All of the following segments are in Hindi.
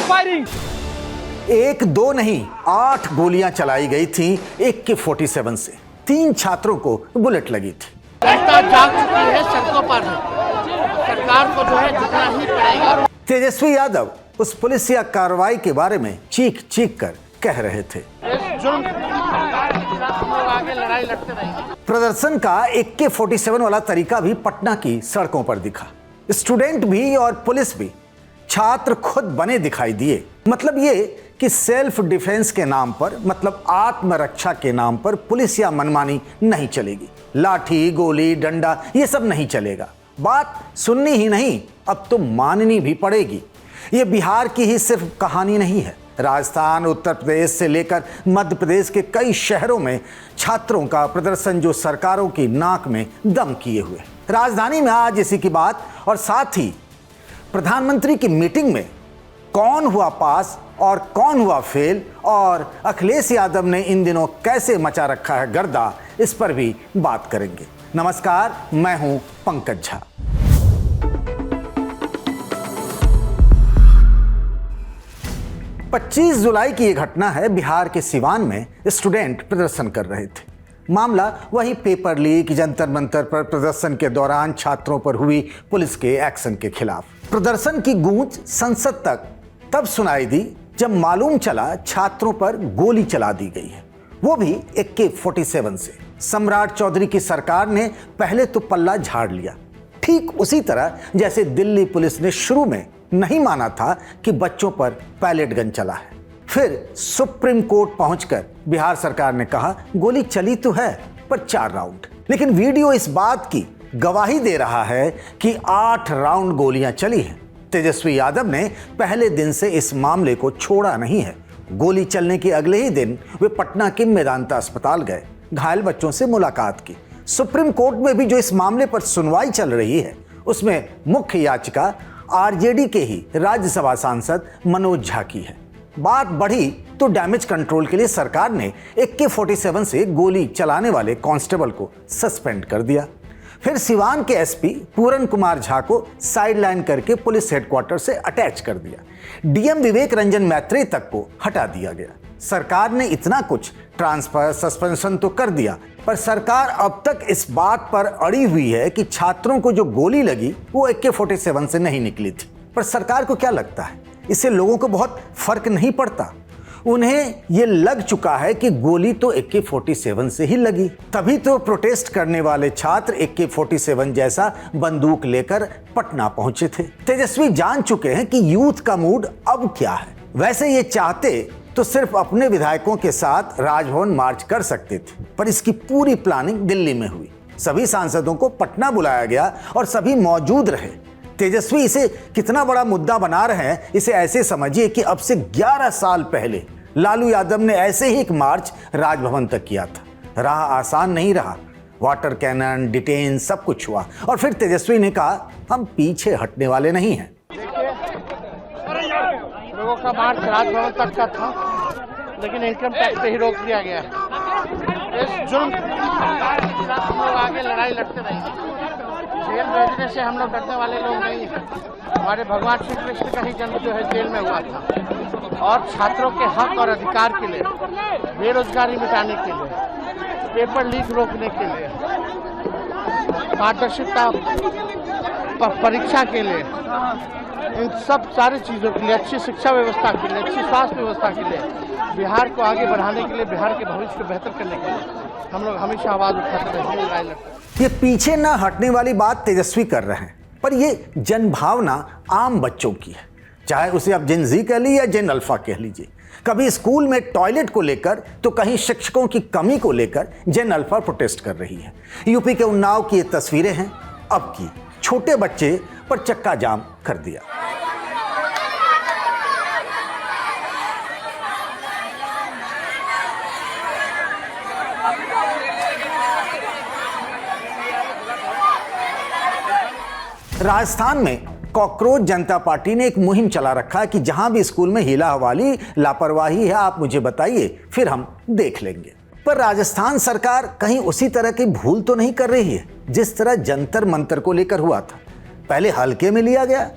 फायरिंग। एक दो नहीं 8 गोलियां चलाई गई थी AK-47 से। 3 छात्रों को बुलेट लगी थी। जनता जाग चुकी है सड़कों पर, सरकार को जो है झुकना ही पड़ेगा। तेजस्वी यादव उस पुलिसिया कार्रवाई के बारे में चीख चीख कर कह रहे थे, जुल्म हम लोग आगे लड़ाई लड़ते रहेंगे। प्रदर्शन का AK-47 वाला तरीका भी पटना की सड़कों पर दिखा। स्टूडेंट भी और पुलिस भी छात्र खुद बने दिखाई दिए। मतलब ये कि सेल्फ डिफेंस के नाम पर, मतलब आत्मरक्षा के नाम पर पुलिस या मनमानी नहीं चलेगी। लाठी गोली डंडा ये सब नहीं चलेगा। बात सुननी ही नहीं, अब तो माननी भी पड़ेगी। ये बिहार की ही सिर्फ कहानी नहीं है। राजस्थान, उत्तर प्रदेश से लेकर मध्य प्रदेश के कई शहरों में छात्रों का प्रदर्शन जो सरकारों की नाक में दम किए हुए। राजधानी में आज इसी की बात, और साथ ही प्रधानमंत्री की मीटिंग में कौन हुआ पास और कौन हुआ फेल, और अखिलेश यादव ने इन दिनों कैसे मचा रखा है गर्दा, इस पर भी बात करेंगे। नमस्कार, मैं हूं पंकज झा। पच्चीस जुलाई की यह घटना है। बिहार के सिवान में स्टूडेंट प्रदर्शन कर रहे थे। मामला वही पेपर लीक, जंतर मंतर पर प्रदर्शन के दौरान छात्रों पर हुई पुलिस के एक्शन के खिलाफ। प्रदर्शन की गूंज संसद तक तब सुनाई दी जब मालूम चला छात्रों पर गोली चला दी गई है, वो भी AK-47 से। सम्राट चौधरी की सरकार ने पहले तो पल्ला झाड़ लिया, ठीक उसी तरह जैसे दिल्ली पुलिस ने शुरू में नहीं माना था कि बच्चों पर पैलेट गन चला है। फिर सुप्रीम कोर्ट पहुंचकर बिहार सरकार ने कहा गोली चली तो है पर 4 राउंड। लेकिन वीडियो इस बात की गवाही दे रहा है कि 8 राउंड गोलियां चली हैं। तेजस्वी यादव ने पहले दिन से इस मामले को छोड़ा नहीं है। गोली चलने के अगले ही दिन वे पटना के मेदांता अस्पताल गए, घायल बच्चों से मुलाकात की। सुप्रीम कोर्ट में भी जो इस मामले पर सुनवाई चल रही है, उसमें मुख्य याचिका RJD के ही राज्यसभा सांसद मनोज झा की है। बात बढ़ी तो डैमेज कंट्रोल के लिए सरकार ने AK-47 से गोली चलाने वाले कांस्टेबल को सस्पेंड कर दिया। फिर सिवान के SP पूरन कुमार झा को साइडलाइन करके पुलिस हेडक्वार्टर से अटैच कर दिया। DM विवेक रंजन मैत्री तक को हटा दिया गया। सरकार ने इतना कुछ, ट्रांसफर, सस्पेंशन तो कर दिया, पर सरकार अब तक इस बात पर अड़ी हुई है कि छात्रों को जो गोली लगी वो AK-47 से नहीं निकली थी। पर सरकार को क्या लगता है, इससे लोगों को बहुत फर्क नहीं पड़ता। उन्हें ये लग चुका है कि गोली तो AK-47 से ही लगी, तभी तो प्रोटेस्ट करने वाले छात्र AK-47 जैसा बंदूक लेकर पटना पहुंचे थे। तेजस्वी जान चुके हैं कि यूथ का मूड अब क्या है। वैसे ये चाहते तो सिर्फ अपने विधायकों के साथ राजभवन मार्च कर सकते थे, पर इसकी पूरी प्लानिंग दिल्ली में हुई। सभी सांसदों को पटना बुलाया गया और सभी मौजूद रहे। तेजस्वी इसे कितना बड़ा मुद्दा बना रहे हैं, इसे ऐसे समझिए कि अब से 11 साल पहले लालू यादव ने ऐसे ही एक मार्च राजभवन तक किया था। राह आसान नहीं रहा, वाटर कैनन, डिटेन सब कुछ हुआ, और फिर तेजस्वी ने कहा हम पीछे हटने वाले नहीं हैं। लोगों का मार्च राजभवन तक का था, लेकिन इनकम टैक्स पे ही रोक दिया गया। इस जुल्म के खिलाफ हम लोग आगे लड़ाई लड़ते रहेंगे। जेल भेजने से हम लोग डरने वाले लोग नहीं हैं। हमारे भगवान श्री कृष्ण का ही जन्म जो है जेल में हुआ था, और छात्रों के हक और अधिकार के लिए, बेरोजगारी मिटाने के लिए, पेपर लीक रोकने के लिए, पारदर्शिता परीक्षा के लिए, इन सब सारी चीज़ों के लिए, अच्छी शिक्षा व्यवस्था के लिए, अच्छी स्वास्थ्य व्यवस्था के लिए, बिहार को आगे बढ़ाने के लिए, बिहार के भविष्य को बेहतर करने के लिए हम लोग हमेशा आवाज़ उठाते रहेंगे, लड़ाई लड़ते। ये पीछे न हटने वाली बात तेजस्वी कर रहे हैं, पर ये जनभावना आम बच्चों की है। चाहे उसे आप जेन Z कह लीजिए या जेन अल्फा कह लीजिए। कभी स्कूल में टॉयलेट को लेकर तो कहीं शिक्षकों की कमी को लेकर जेन अल्फा प्रोटेस्ट कर रही है। यूपी के उन्नाव की ये तस्वीरें हैं अब की। छोटे बच्चे पर चक्का जाम कर दिया। राजस्थान में कॉकरोच जनता पार्टी ने एक मुहिम चला रखा है कि जहां भी स्कूल में हीला हवाली, लापरवाही है, आप मुझे बताइए, फिर हम देख लेंगे। पर राजस्थान सरकार कहीं उसी तरह की भूल तो नहीं कर रही है जिस तरह जंतर मंतर को लेकर हुआ था। पहले हल्के में लिया गया,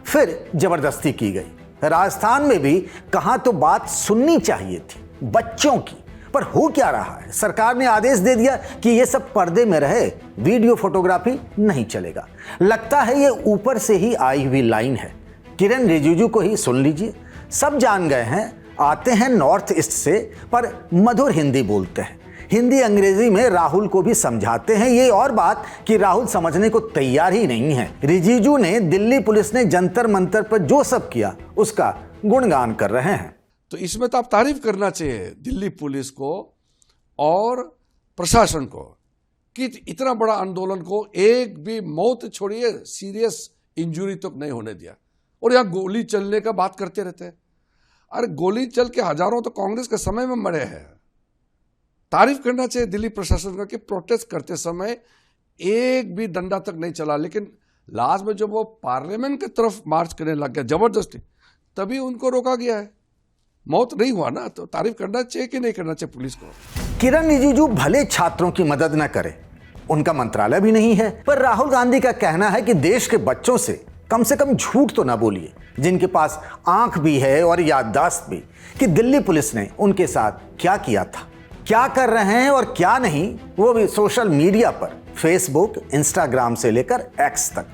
फिर जबरदस्ती की गई। राजस्थान में भी कहां तो बात सुननी चाहिए थी बच्चों की, पर हो क्या रहा है? सरकार ने आदेश दे दिया कि ये सब पर्दे में रहे, वीडियो फोटोग्राफी नहीं चलेगा। लगता है ये ऊपर से ही आई हुई लाइन है। किरण रिजिजू को ही सुन लीजिए। सब जान गए हैं, आते हैं नॉर्थ ईस्ट से, पर मधुर हिंदी बोलते हैं। हिंदी अंग्रेजी में राहुल को भी समझाते हैं। ये और बात कि राहुल समझने को तैयार ही नहीं है। रिजिजू ने दिल्ली पुलिस ने जंतर मंतर पर जो सब किया उसका गुणगान कर रहे हैं। तो इसमें तो आप तारीफ करना चाहिए दिल्ली पुलिस को और प्रशासन को कि इतना बड़ा आंदोलन को एक भी मौत छोड़िए सीरियस इंजरी तक नहीं होने दिया। और यहाँ गोली चलने का बात करते रहते हैं। अरे गोली चल के हजारों तो कांग्रेस के समय में मरे हैं। तारीफ करना चाहिए दिल्ली प्रशासन का कि प्रोटेस्ट करते समय एक भी डंडा तक नहीं चला, लेकिन लास्ट में जब वो पार्लियामेंट की तरफ मार्च करने लग गया जबरदस्ती, तभी उनको रोका गया है। मौत नहीं हुआ ना, तो तारीफ करना चाहिए कि नहीं करना चाहिए पुलिस को? किरण रिजिजू भले छात्रों की मदद न करे, उनका मंत्रालय भी नहीं है, पर राहुल गांधी का कहना है कि देश के बच्चों से कम झूठ तो ना बोलिए, जिनके पास आंख भी है और याददाश्त भी, कि दिल्ली पुलिस ने उनके साथ क्या किया था, क्या कर रहे हैं और क्या नहीं, वो भी सोशल मीडिया पर, फेसबुक, इंस्टाग्राम से लेकर एक्स तक।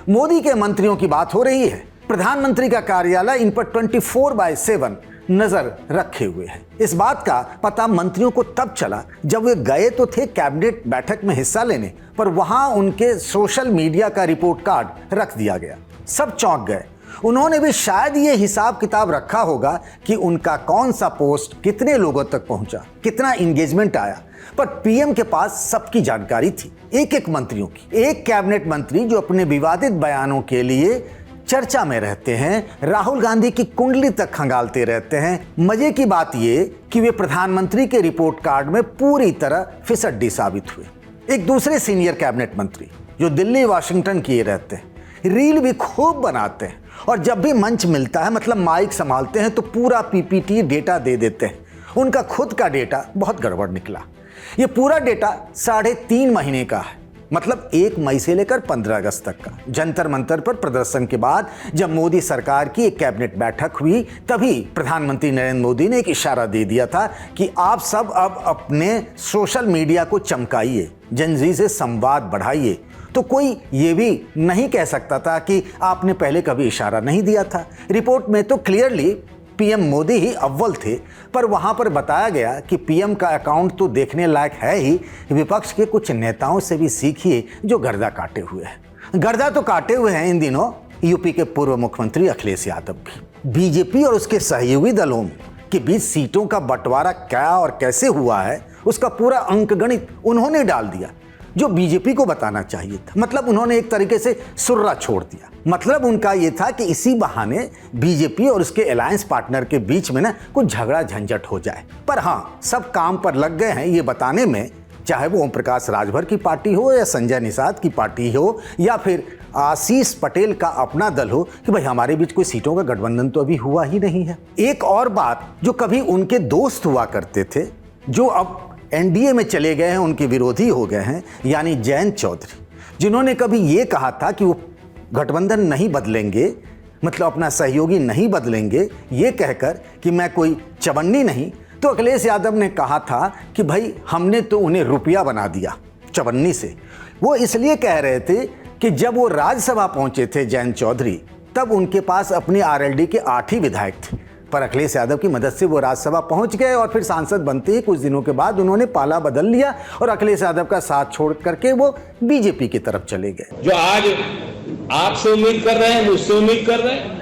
मोदी के मंत्रियों की बात हो रही है। प्रधानमंत्री का कार्यालय इन पर 24/7 नजर रखे हुए है। इस बात का पता मंत्रियों को तब चला जब वे गए तो थे कैबिनेट बैठक में हिस्सा लेने, पर वहां उनके सोशल मीडिया का रिपोर्ट कार्ड रख दिया गया। सब चौंक गए। उन्होंने भी शायद ये हिसाब किताब रखा होगा कि उनका कौन सा पोस्ट कितने लोगों तक पहुंचा, कितना इंगेजमेंट आया, पर पीएम के पास सबकी जानकारी थी, एक एक मंत्रियों की। एक कैबिनेट मंत्री जो अपने विवादित बयानों के लिए चर्चा में रहते हैं, राहुल गांधी की कुंडली तक खंगालते रहते हैं। मजे की बात ये कि वे प्रधानमंत्री के रिपोर्ट कार्ड में पूरी तरह फिसड्डी साबित हुए। एक दूसरे सीनियर कैबिनेट मंत्री जो दिल्ली वाशिंगटन किए रहते हैं, रील भी खूब बनाते हैं और जब भी मंच मिलता है, मतलब माइक संभालते हैं, तो पूरा पीपीटी डेटा दे देते हैं। उनका खुद का डेटा बहुत गड़बड़ निकला। ये पूरा डेटा 3.5 महीने का है, मतलब 1 मई से लेकर 15 अगस्त तक का। जंतर मंतर पर प्रदर्शन के बाद जब मोदी सरकार की एक कैबिनेट बैठक हुई, तभी प्रधानमंत्री नरेंद्र मोदी ने एक इशारा दे दिया था कि आप सब अब अपने सोशल मीडिया को चमकाइए, जनजी से संवाद बढ़ाइए। तो कोई ये भी नहीं कह सकता था कि आपने पहले कभी इशारा नहीं दिया था। रिपोर्ट में तो क्लियरली पीएम मोदी ही अव्वल थे, पर वहां पर बताया गया कि पीएम का अकाउंट तो देखने लायक है ही, विपक्ष के कुछ नेताओं से भी सीखिए जो गर्दा काटे हुए हैं। गर्दा तो काटे हुए हैं इन दिनों यूपी के पूर्व मुख्यमंत्री अखिलेश यादव भी। बीजेपी और उसके सहयोगी दलों के बीच सीटों का बंटवारा क्या और कैसे हुआ है, उसका पूरा अंकगणित उन्होंने डाल दिया, जो बीजेपी को बताना चाहिए था। मतलब उन्होंने एक तरीके से सुर्रा छोड़ दिया। मतलब उनका यह था कि इसी बहाने बीजेपी और उसके अलायंस पार्टनर के बीच में ना कुछ झगड़ा झंझट हो जाए। पर हाँ, सब काम पर लग गए हैं ये बताने में, चाहे वो ओम प्रकाश राजभर की पार्टी हो या संजय निषाद की पार्टी हो या फिर आशीष पटेल का अपना दल हो, कि भाई हमारे बीच कोई सीटों का गठबंधन तो अभी हुआ ही नहीं है। एक और बात, जो कभी उनके दोस्त हुआ करते थे, जो अब एनडीए में चले गए हैं, उनके विरोधी हो गए हैं, यानी जयंत चौधरी, जिन्होंने कभी ये कहा था कि वो गठबंधन नहीं बदलेंगे, मतलब अपना सहयोगी नहीं बदलेंगे, ये कहकर कि मैं कोई चवन्नी नहीं। तो अखिलेश यादव ने कहा था कि भाई हमने तो उन्हें रुपया बना दिया चवन्नी से। वो इसलिए कह रहे थे कि जब वो राज्यसभा पहुंचे थे जयंत चौधरी, तब उनके पास अपनी आरएलडी के 8 ही विधायक थे, पर अखिलेश यादव की मदद से वो राज्यसभा पहुंच गए और फिर सांसद बनते ही कुछ दिनों के बाद उन्होंने पाला बदल लिया और अखिलेश यादव का साथ छोड़ करके वो बीजेपी की तरफ चले गए। जो आज आपसे उम्मीद कर रहे हैं, मुझसे उम्मीद कर रहे हैं,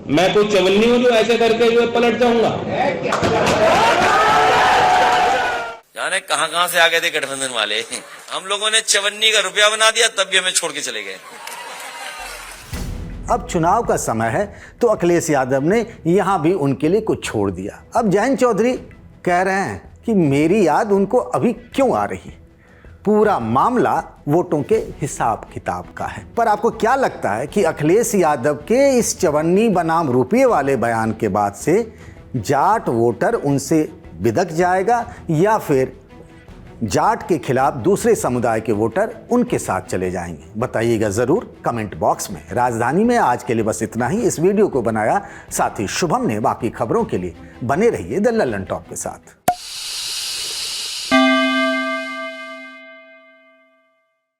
मैं कोई चवन्नी हूं जो ऐसे करके हुए पलट जाऊंगा? जाने कहां से आ गए थे गठबंधन वाले। हम लोगों ने चवन्नी का रुपया बना दिया, तब भी हमें छोड़ के चले गए। अब चुनाव का समय है तो अखिलेश यादव ने यहां भी उनके लिए कुछ छोड़ दिया। अब जयंत चौधरी कह रहे हैं कि मेरी याद उनको अभी क्यों आ रही। पूरा मामला वोटों के हिसाब किताब का है। पर आपको क्या लगता है कि अखिलेश यादव के इस चवन्नी बनाम रुपये वाले बयान के बाद से जाट वोटर उनसे बिदक जाएगा या फिर जाट के खिलाफ दूसरे समुदाय के वोटर उनके साथ चले जाएंगे? बताइएगा जरूर कमेंट बॉक्स में। राजधानी में आज के लिए बस इतना ही। इस वीडियो को बनाया साथी शुभम ने। बाकी खबरों के लिए बने रहिए द लल्लन टॉप के साथ।